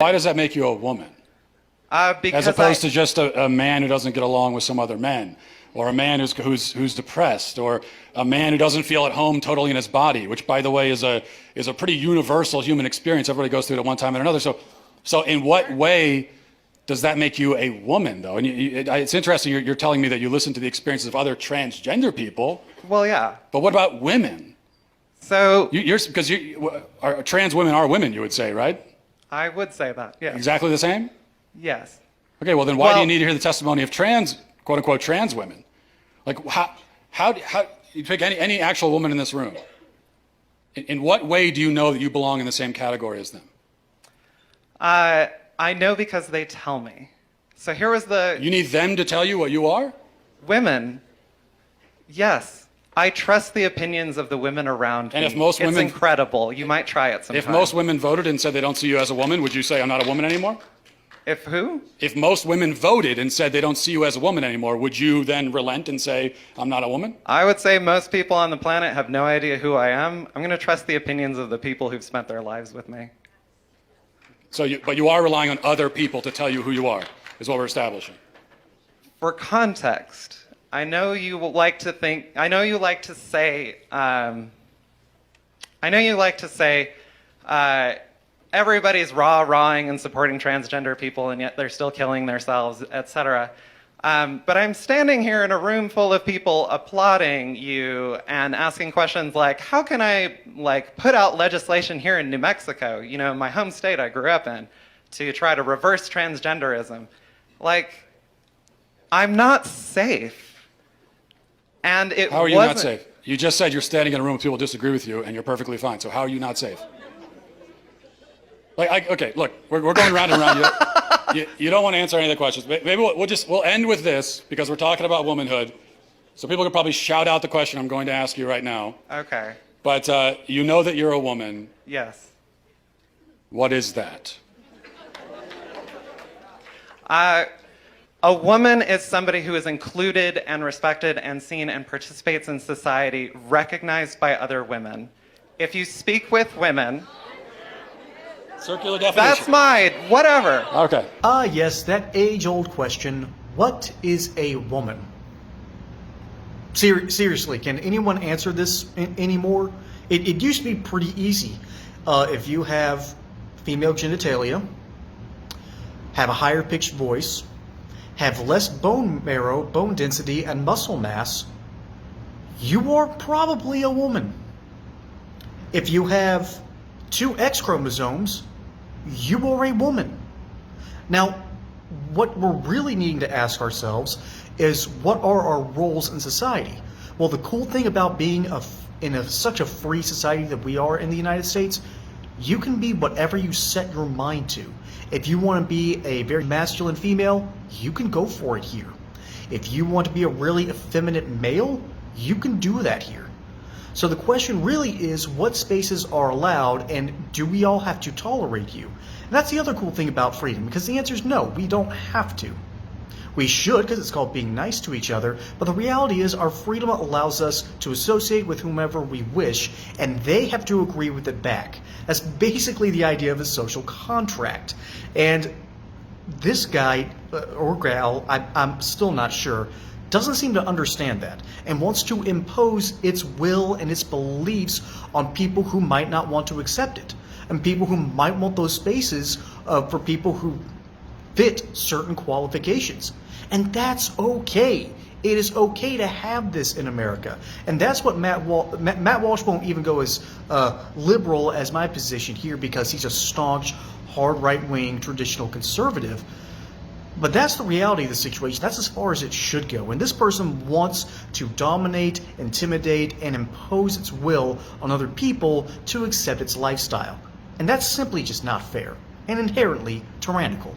Why does that make you a woman? Because As opposed to just a man who doesn't get along with some other men, or a man who's depressed, or a man who doesn't feel at home totally in his body, which, by the way, is a pretty universal human experience. Everybody goes through it at one time or another. So in what way does that make you a woman, though? And it's interesting. You're telling me that you listen to the experiences of other transgender people. Well, yeah. But what about women? So because trans women are women, you would say, right? I would say that. Yes. Exactly the same? Yes. Okay, well then why do you need to hear the testimony of quote unquote trans women? Like how you pick any actual woman in this room? In what way do you know that you belong in the same category as them? I know because they tell me. So here was the... You need them to tell you what you are? Women. Yes. I trust the opinions of the women around me. And if most women... It's incredible. You might try it sometime. If most women voted and said they don't see you as a woman, would you say I'm not a woman anymore? If who? If most women voted and said they don't see you as a woman anymore, would you then relent and say I'm not a woman? I would say most people on the planet have no idea who I am. I'm going to trust the opinions of the people who've spent their lives with me. But you are relying on other people to tell you who you are, is what we're establishing. For context, I know you like to say, everybody's rah-rahing and supporting transgender people, and yet they're still killing themselves, etc. But I'm standing here in a room full of people applauding you and asking questions like, how can I put out legislation here in New Mexico, my home state I grew up in, to try to reverse transgenderism? I'm not safe. And How are you not safe? You just said you're standing in a room with people who disagree with you and you're perfectly fine. So how are you not safe? Okay, look, we're going round and round. You don't want to answer any of the questions. Maybe we'll end with this because we're talking about womanhood. So people can probably shout out the question I'm going to ask you right now. Okay. But you know that you're a woman. Yes. What is that? A woman is somebody who is included and respected and seen and participates in society, recognized by other women. If you speak with women... Circular definition. That's mine. Whatever. Okay. Yes, that age-old question, what is a woman? Seriously, can anyone answer this anymore? It used to be pretty easy. If you have female genitalia, have a higher pitched voice, have less bone marrow, bone density, and muscle mass, you are probably a woman. If you have 2 X chromosomes, you are a woman. Now, what we're really needing to ask ourselves is, what are our roles in society? Well, the cool thing about being in such a free society that we are in the United States, you can be whatever you set your mind to. If you want to be a very masculine female, you can go for it here. If you want to be a really effeminate male, you can do that here. So the question really is, what spaces are allowed, and do we all have to tolerate you? And that's the other cool thing about freedom, because the answer is no, we don't have to. We should, because it's called being nice to each other, but the reality is our freedom allows us to associate with whomever we wish, and they have to agree with it back. That's basically the idea of a social contract. And this guy, or gal, I'm still not sure, doesn't seem to understand that and wants to impose its will and its beliefs on people who might not want to accept it, and people who might want those spaces for people who fit certain qualifications. And that's okay. It is okay to have this in America. And that's what Matt Walsh won't even go as liberal as my position here, because he's a staunch, hard right-wing, traditional conservative. But that's the reality of the situation. That's as far as it should go. And this person wants to dominate, intimidate, and impose its will on other people to accept its lifestyle. And that's simply just not fair and inherently tyrannical.